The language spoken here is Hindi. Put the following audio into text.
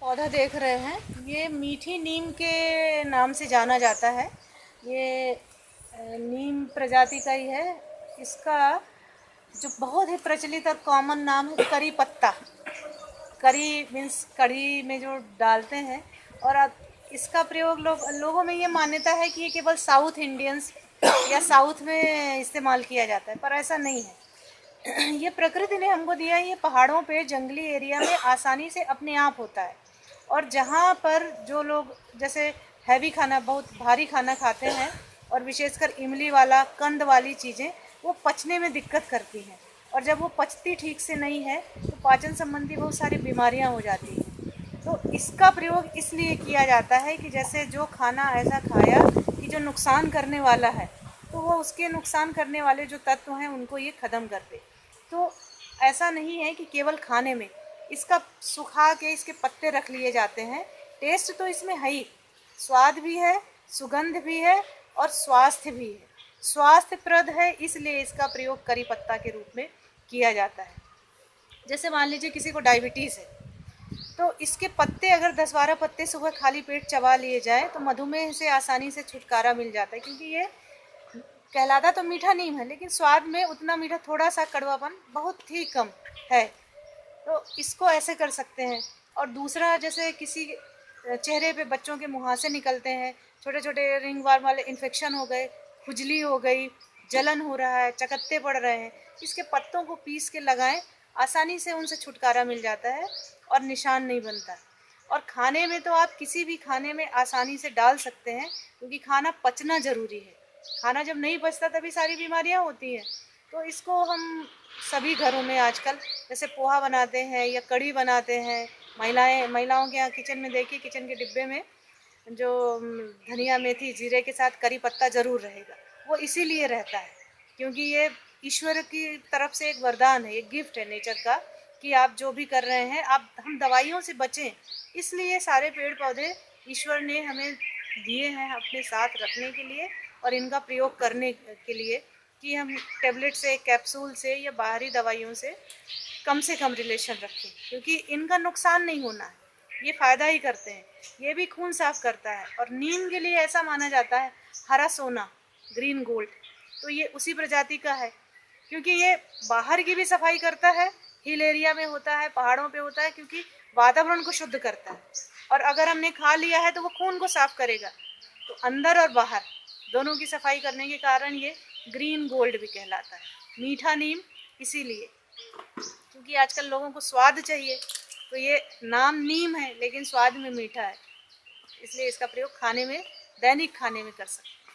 पौधा देख रहे हैं, ये मीठी नीम के नाम से जाना जाता है। ये नीम प्रजाति का ही है। इसका जो बहुत ही प्रचलित और कॉमन नाम है करी पत्ता। करी मीन्स कढ़ी में जो डालते हैं। और अब इसका प्रयोग लोगों में ये मान्यता है कि ये केवल साउथ इंडियंस या साउथ में इस्तेमाल किया जाता है, पर ऐसा नहीं है। ये प्रकृति ने हमको दिया है। ये पहाड़ों पे जंगली एरिया में आसानी से अपने आप होता है। और जहाँ पर जो लोग जैसे हैवी खाना, बहुत भारी खाना खाते हैं, और विशेषकर इमली वाला, कंद वाली चीज़ें, वो पचने में दिक्कत करती हैं। और जब वो पचती ठीक से नहीं है तो पाचन संबंधी बहुत सारी बीमारियां हो जाती हैं। तो इसका प्रयोग इसलिए किया जाता है कि जैसे जो खाना ऐसा खाया कि जो नुकसान करने वाला है, तो वो उसके नुकसान करने वाले जो तत्व हैं उनको ये ख़त्म कर दे। तो ऐसा नहीं है कि केवल खाने में इसका सुखा के इसके पत्ते रख लिए जाते हैं। टेस्ट तो इसमें है ही, स्वाद भी है, सुगंध भी है, और स्वास्थ्य भी है। स्वास्थ्यप्रद है, इसलिए इसका प्रयोग करी पत्ता के रूप में किया जाता है। जैसे मान लीजिए किसी को डायबिटीज़ है, तो इसके पत्ते अगर 10-12 पत्ते सुबह खाली पेट चबा लिए जाए तो मधुमेह से आसानी से छुटकारा मिल जाता है। क्योंकि ये कहलाता तो मीठा नीम है, लेकिन स्वाद में उतना मीठा, थोड़ा सा कड़वापन बहुत ही कम है। तो इसको ऐसे कर सकते हैं। और दूसरा, जैसे किसी चेहरे पे बच्चों के मुहासे निकलते हैं, छोटे छोटे रिंग वार्म वाले इन्फेक्शन हो गए, खुजली हो गई, जलन हो रहा है, चकत्ते पड़ रहे हैं, इसके पत्तों को पीस के लगाएं, आसानी से उनसे छुटकारा मिल जाता है और निशान नहीं बनता। और खाने में तो आप किसी भी खाने में आसानी से डाल सकते हैं, क्योंकि खाना पचना ज़रूरी है। खाना जब नहीं पचता तभी सारी बीमारियां होती हैं। तो इसको हम सभी घरों में आजकल, जैसे पोहा बनाते हैं या कढ़ी बनाते हैं, महिलाओं के यहाँ किचन में देखिए, किचन के डिब्बे में जो धनिया, मेथी, जीरे के साथ करी पत्ता ज़रूर रहेगा। वो इसीलिए रहता है क्योंकि ये ईश्वर की तरफ से एक वरदान है, एक गिफ्ट है नेचर का, कि आप जो भी कर रहे हैं, आप हम दवाइयों से बचें। इसलिए सारे पेड़ पौधे ईश्वर ने हमें दिए हैं अपने साथ रखने के लिए, और इनका प्रयोग करने के लिए, कि हम टेबलेट से, कैप्सूल से या बाहरी दवाइयों से कम रिलेशन रखें। क्योंकि इनका नुकसान नहीं होना है, ये फ़ायदा ही करते हैं। ये भी खून साफ करता है। और नीम के लिए ऐसा माना जाता है हरा सोना, ग्रीन गोल्ड, तो ये उसी प्रजाति का है। क्योंकि ये बाहर की भी सफाई करता है, हिल एरिया में होता है, पहाड़ों पे होता है, क्योंकि वातावरण को शुद्ध करता है। और अगर हमने खा लिया है तो वो खून को साफ करेगा। तो अंदर और बाहर दोनों की सफाई करने के कारण ये ग्रीन गोल्ड भी कहलाता है, मीठा नीम। इसीलिए क्योंकि आजकल लोगों को स्वाद चाहिए, तो ये नाम नीम है लेकिन स्वाद में मीठा है, इसलिए इसका प्रयोग खाने में, दैनिक खाने में कर सकते हैं।